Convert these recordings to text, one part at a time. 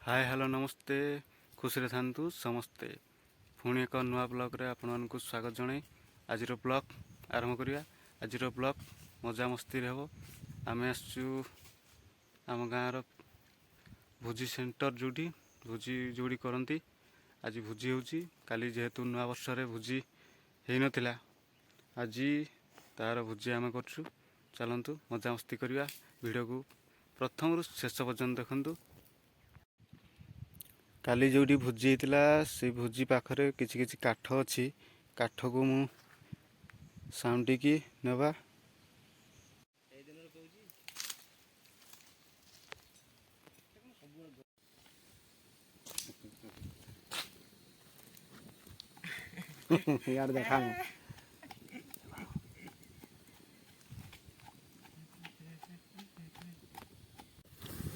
Hi hello नमस्ते खुशी थांतु समस्ते पुणी एक नुआ ब्लॉग आपण मानक स्वागत जनाई आज ब्लॉग आरंभ करिया। आज ब्लॉग मजा मस्ती हम आम आसचु आम गाँव भोजी सेंटर जोटी भोजी जोड़ी करती आज भोजी होची काली जेहेतु नुआ वर्ष रे भोजी हो नथिला आज तार भोजी आम करछु। चलतु मजा मस्ती करिया वीडियो को प्रथम रु शेष पर्यंत देखंतु। काली जोटी भोजी होता से भोजी पाखरे किछि किछि काठ अच्छी काठ को मु साउंडी नेबा यार देखा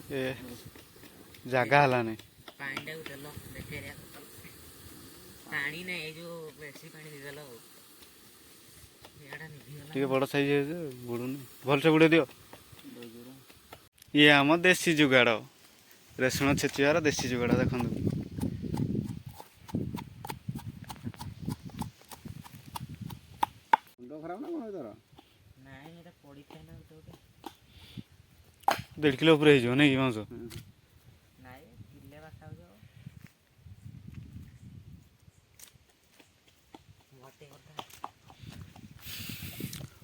ए जगह हला नहीं पानी नहीं जो बेसी पानी दे देलो ठीक बड़ साइज है बुड़ूनी भल से बुड़े दियो। ये आम देसी जुगाड़ रेसुण छेचिबार देसी जुगाड़ देखो डेढ़ किलो ऊपर हो नहीं मांस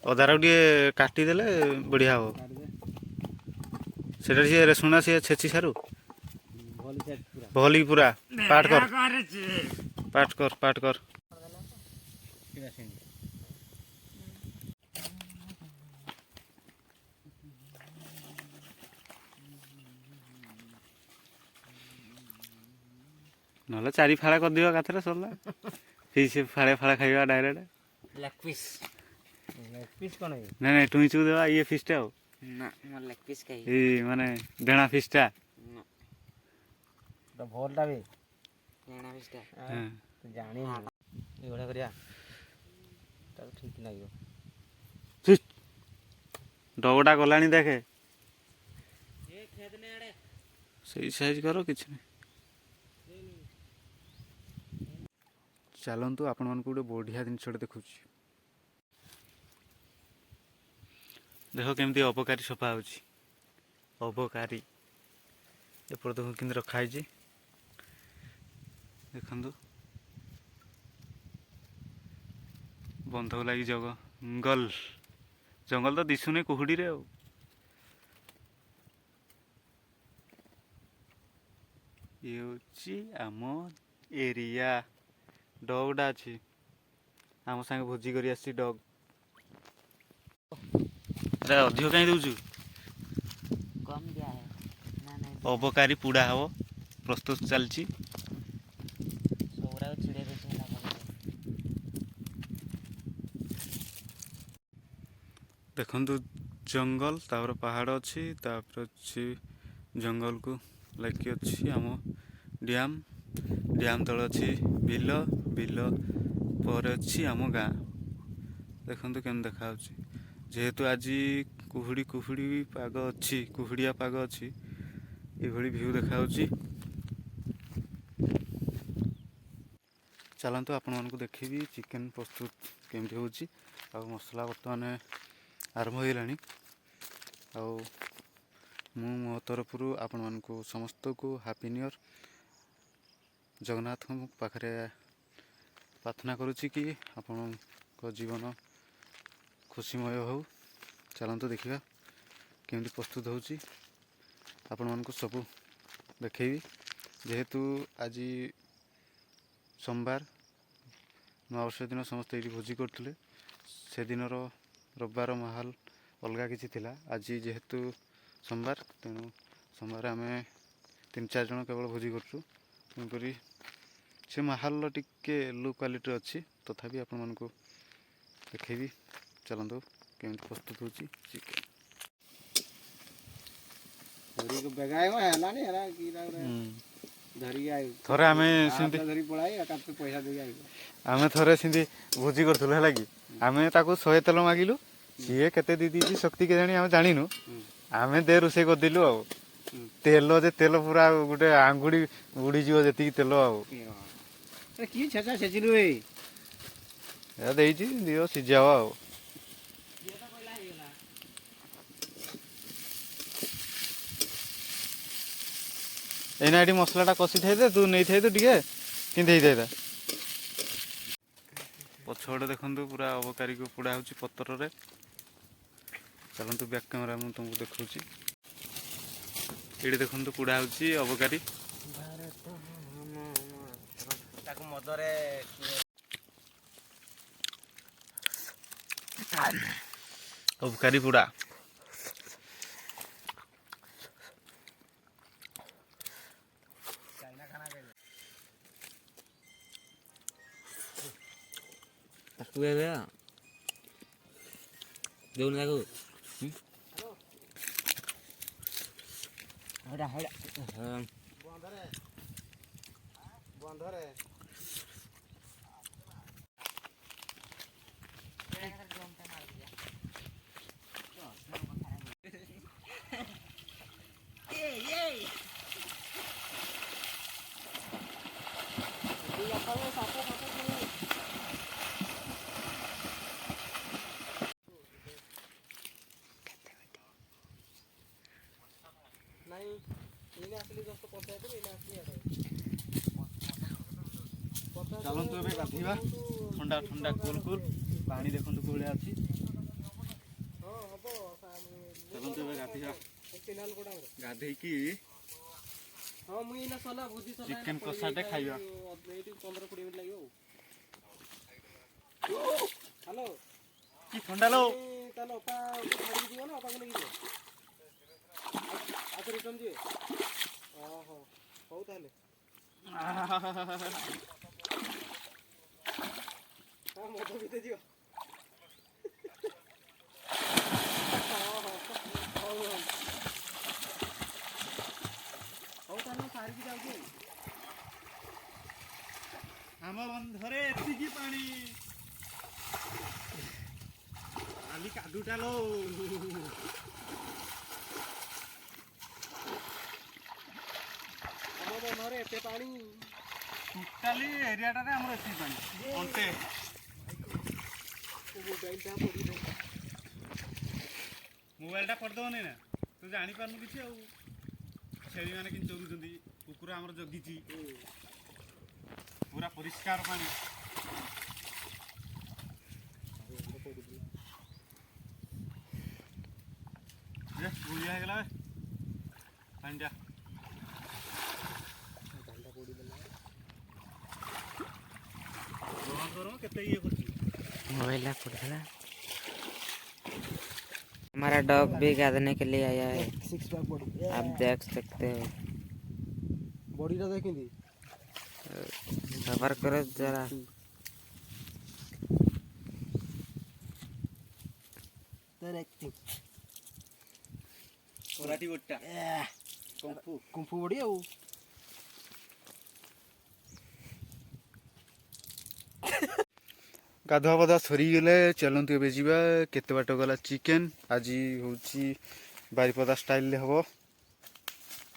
अदार टे काटिदेले बढ़िया हम से रेसुणा सी छेची सारू भली पूरा पाट कर पाट कर पाट कर ना चारि फाड़ा कर दियो काथरे सरला फिर से फाड़े फाड़ा खाइबा डायरेक्ट लेग पीस कोन है नहीं नहीं टुई चू देवा ये फिसटा हो ना मोर लेग पीस खाई ए माने डेणा फिसटा ना तो भोलटा भी डेणा फिसटा हां तो जानी ए बडा करिया तो ठीक लागियो डगटा गलानी देखे ए खेत ने आड़े सही साइज करो किछ नहीं। चलतु आपण मन गोटे बढ़िया जिनस देखु देख केमती अपकारी सफा होपकारी एपट देख कि रखाई देखु बंधक लगी जंगल जंगल तो दिशुनी कुहुड़ी रे ये हूँ आम एरिया डगटा अच्छी आम सागे भोजी कर डग अधिक कहीं दौचु कम दिया है ना नहीं अबकारी पुड़ा हम प्रस्तुत चलती सोरा छिड़े दे छला देखु जंगल तापर पहाड़ अच्छी तापर अच्छी जंगल को लगी अच्छी आम डैम डैम तल अच्छी बिल बिल पर अच्छी आम गाँ देखु केम देखा जेहेतु आज कुहुड़ी कुहुड़ी पाग अच्छी कुहुड़िया पाग अच्छी ये व्यू देखा चलतु आपण मानक देखी चिकेन प्रस्तुत केमती हो मसला बर्तमान आरंभ हो मो तरफ आपण मानक समस्त को हैप्पी न्यू ईयर जगन्नाथ पाखरे प्रार्थना करुच्ची कि आपण जीवन खुशीमय हो। चलतु देखा केमती प्रस्तुत होची आपण मानक सब देखेबी जेहेतु आज सोमवार नववर्ष दिन समस्त ये भोजी करते से दिन रविवार माहौल अलग किसी थिला आज जेहेतु सोमवार तेणु सोमवार आम 3-4 जन केवल भोजी करूँ तेणुक से माहौल टिके लो क्वालिटी अच्छी तथापि आपण मानक देखेबी चलतु केमती प्रस्तुत होची चिकेन थोड़े आम आम थोड़े सी भोजी करूँ है कि आम 100 तेल मागिलु ସିଏ କେତେ ଦେଇଛି ଶକ୍ତି କେଜାଣି ଆମେ ଜାଣିନୁ। ଆମେ ଦେ ରୋଷେଇ କରିଦେଲୁ ଆଉ। ତେଲ ଯେ ତେଲ ପୁରା ଗୋଟେ ଆଙ୍ଗୁଳି ଉଡ଼ିଯିବ ଯେତିକି ତେଲ ଆଉ। କି ଛେଚା ଛେଚିଲୁ ଏ ଦେଇଛି ଦିଅ ସିଝାଅ ଆଉ। ଏଇନା ଏଠି ମସଲାଟା କଷି ଥାଇଦେ ତୁ ନେଇଥାଇ ତୁ ଟିକେ କେମିତି ହେଇଥାଇତା। ପଛପଟେ ଦେଖନ୍ତୁ ପୁରା ଅବକାରୀକୁ ପୋଡ଼ା ହେଉଛି ପତ୍ରରେ। ଚାଲନ୍ତୁ ବ୍ୟାକ୍ କ୍ୟାମେରା ମୁଁ ତୁମକୁ ଦେଖାଉଛି। ଏଇଠି ଦେଖନ୍ତୁ ପୋଡ଼ା ହେଉଛି ଅବକାରୀ। ତାକୁ ମଦରେ ଅବକାରୀ ପୋଡ଼ା। ଦେଉନି ତାକୁ ବନ୍ଧରେ ଚାଲନ୍ତୁ ଏବେ ଗାଧୋଇବା। ଥଣ୍ଡା ଥଣ୍ଡା କୁଲ କୁଲ ପାଣି ଦେଖନ୍ତୁ କୋଉଭଳିଆ ଅଛି। ଚାଲନ୍ତୁ ଏବେ ଗାଧୋଇବା। ଗାଧେଇକି ଚିକେନ କଷାଟେ ଖାଇବା। କି ଥଣ୍ଡା ଲୋ। ହଉ ତାହେଲେ ମଦ ଭିତରେ ଯିବ। ହଉ ତାହେଲେ ସାରିକି ଯାଉଛି। ଆମ ବନ୍ଧରେ ଏତିକି ପାଣି ଖାଲି କାଦୁଟା ଲୋ। ଆମ ବନ୍ଧରେ ଏତେ ପାଣି ଟୋଟାଲି ଏରିଆଟାରେ ଆମର ଏତିକି ପାଣି ଅଣ୍ଟେ। ମୋବାଇଲଟା କରିଦେବନି ନା ତୁ ଜାଣିପାରୁନୁ କିଛି ଆଉ। ଛେଳିମାନେ କେମିତି ଚରୁଛନ୍ତି, କୁକୁର ଆମର ଜଗିଛି। ପୁରା ପରିଷ୍କାର ପାଣି। ଗୁଳିଆ ହେଇଗଲା ପାଣିଟା। गरम केते ये करती मोबाइल फुटला। हमारा डॉग भी गादने के लिए आया है, आप देख सकते हो। बॉडी टा देखिंदी सफर करो जरा। कराटी गोटा कुंफू बॉडी आउ गाधुआ पाधुआ सरीगले। चलतु ए जा केते बाट गला चिकेन। आज हूँ बारिपदा स्टाइल हम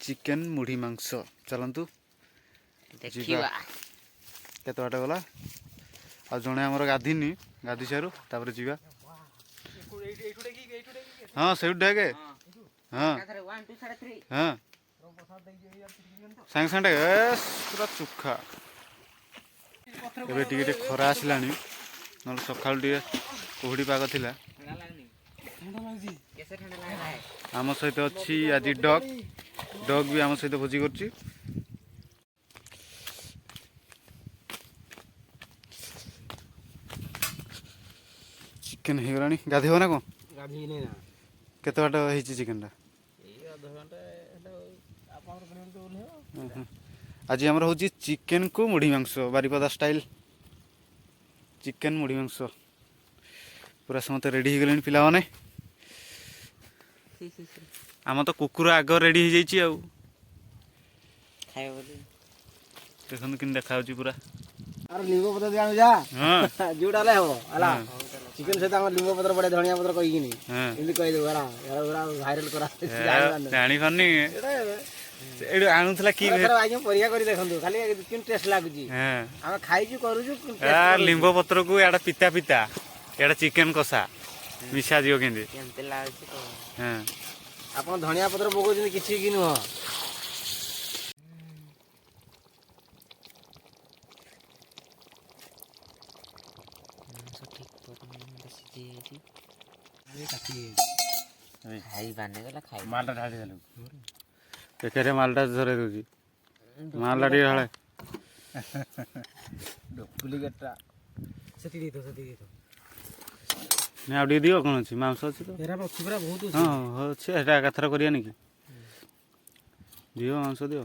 चिकेन मुढ़ी मांस। चलतु देखिवा केते बाट गला। आ जड़े आमर गाधीनी गाधी सारू तापर जा। हाँ से डेगे हाँ हाँ सांगे सांगे पूरा चुखा। एबे टिके खरा आसला ना सका कुहुड़ी पाग थिला। आम सहित अच्छी आज डग डग भी आम सहित भोजी कर। चिकेन हो गला गाधेब ना कौन केते बाट है चिकेन टा आज आमर हूँ चिकेन को मुढ़ी मांस बारिपदा स्टाइल चिकेन मुढ़ी मांस पूरा समस्त रेडी हो गले पिला माने। आम तो कुकुर आग रेडी हो जाइए देखो कि देखा पूरा। अरे लींबू पता दिया जा। हां जुड़ाले हो हला। ଚିକେନ ସହିତ ଆମର ଲିମ୍ବ ପତ୍ର ପଡେ ଧଣିଆ ପତ୍ର କହିକିନି ହଁ ଏମିତି କହିଦେବୁ ହେଲା ପୁରା ଭାଇରାଲ କରା ଜାଣିପାରୁନି ଏଇଠୁ ଆଣୁଥିଲା କି ଆଜ୍ଞା ପରୀକ୍ଷା କରି ଦେଖନ୍ତୁ ଖାଲି କେମିତି ଟେଷ୍ଟ ଲାଗୁଛି ହଁ ଆମେ ଖାଇଛୁ କରୁଛୁ ଲିମ୍ବ ପତ୍ରକୁ ଇଆଡେ ପିତା ପିତା ଇଆଡେ ଚିକେନ କଷା ମିଶା ଯିବ କେମିତି କେମିତି ଲାଗୁଛି କହ। ହଁ ଆପଣ ଧଣିଆ ପତ୍ର ପକଉଛନ୍ତି କିଛି କି ନୁହଁ ଠିକ ପରିମାଣରେ ସିଝି ଯାଇଛି ଏଇ ଖାଇ ବାନେଇଦେଲା ଖାଇ ମାଲଟା ଢାଳି ଦେଲୁ ବେକାରିଆ ମାଲଟା ଧରେଇ ଦଉଛି ମାଲଟା ଟିକେ ଢାଳେ ଡୁପ୍ଲିକେଟଟା ସେଠି ଦେଇଥାଉ ନାଇଁ ଆଉ ଟିକେ ଦିଅ କ'ଣ ଅଛି ମାଂସ ଅଛି ତ ଏରା ଅଛି ପୁରା ବହୁତ ହଁ ହଁ ଅଛି ସେଟା ଏକାଥର କରିବାନି କି ଦିଅ ମାଂସ ଦିଅ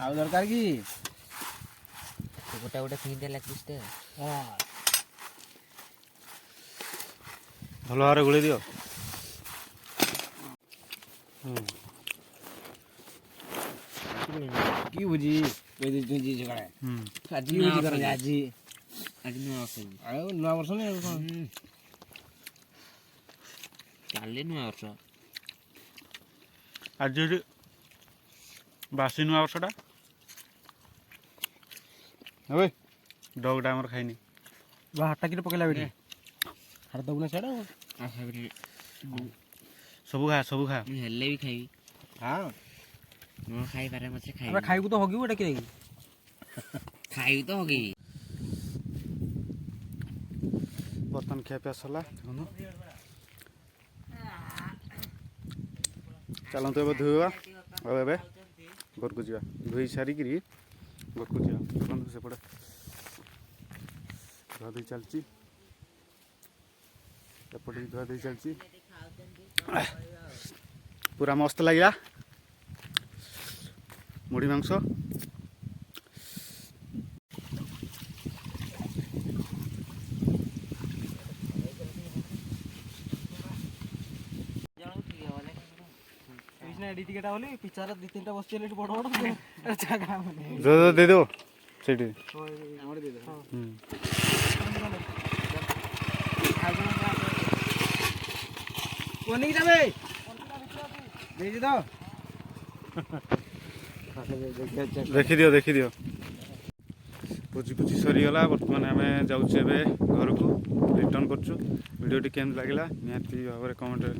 ଆଉ ଦରକାର କି ଗୋଟେ ଗୋଟେ ଫିଙ୍ଗି ଦେଲା କିସ୍ଟେ ଭଲ ଭାବରେ ଗୋଳେଇ ଦିଅ କି ବୁଝି ଆଜି ବୁଝି କରନ୍ତି ଆଜି ଆଜି ନୂଆ ବର୍ଷ ଆଉ ନୂଆ ବର୍ଷ ନାଇଁ ଆଉ କ'ଣ କାଲି ନୂଆ ବର୍ଷ ଆଜି ଏଠି ବାସି ନୂଆ ବର୍ଷଟା ଏବେ ଡଗଟା ଆମର ଖାଇନି ହାଟା କିଲୋ ପକେଇଲା ବେଠି ହାଟ ଦବୁ ନା ସିଆଡ଼େ ସବୁ ଖା ମୁଁ ହେଲେ ବି ଖାଇବି ହଁ ମୁଁ ଖାଇପାରେ ମତେ ଆମେ ଖାଇବି ଖାଇବୁ ତ ହଗିବୁ ଏଟା କିଏ ଖାଇବି ତ ହଗେଇବି ବର୍ତ୍ତମାନ ଖିଆପିଆ ସରିଲା ଦେଖନ୍ତୁ ଚାଲନ୍ତୁ ଏବେ ଧୋଇବା ଆଉ ଏବେ ଘରକୁ ଯିବା ଧୋଇ ସାରିକିରି ଘରକୁ ଯିବା ଦେଖନ୍ତୁ ସେପଟେ ଧୁଆଧୋଇ ଚାଲିଛି ଏପଟେ ବି ଧୁଆଧୋଇ ଚାଲିଛି ପୁରା ମସ୍ତ ଲାଗିଲା ମୁଢ଼ି ମାଂସ ଟିକେଟା ବୋଲି ପିଚାର 2-3ଟା ବସିଛି ଏଠି ବଡ଼ ବଡ଼ ଦେଇଦେବ ସେଇଠି ବନିକି ଯାବେ ଦେଇଛି ତ ଦେଖିଦିଅ ଭୋଜି ସରିଗଲା ବର୍ତ୍ତମାନ ଆମେ ଯାଉଛୁ ଏବେ ଘରକୁ ରିଟର୍ଣ୍ଣ କରୁଛୁ ଭିଡ଼ିଓଟି କେମିତି ଲାଗିଲା ନିହାତି ଭାବରେ କମେଣ୍ଟରେ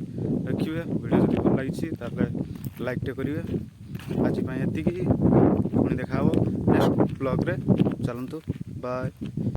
ଲେଖିବେ ଭିଡ଼ିଓ ଯଦି ଭଲ ଲାଗିଛି ତାହେଲେ ଲାଇକ୍ଟେ କରିବେ ଆଜି ପାଇଁ ଏତିକି ପୁଣି ଦେଖା ହେବ ନେକ୍ସଟ ବ୍ଲଗ୍ରେ ଚାଲନ୍ତୁ ବାଏ।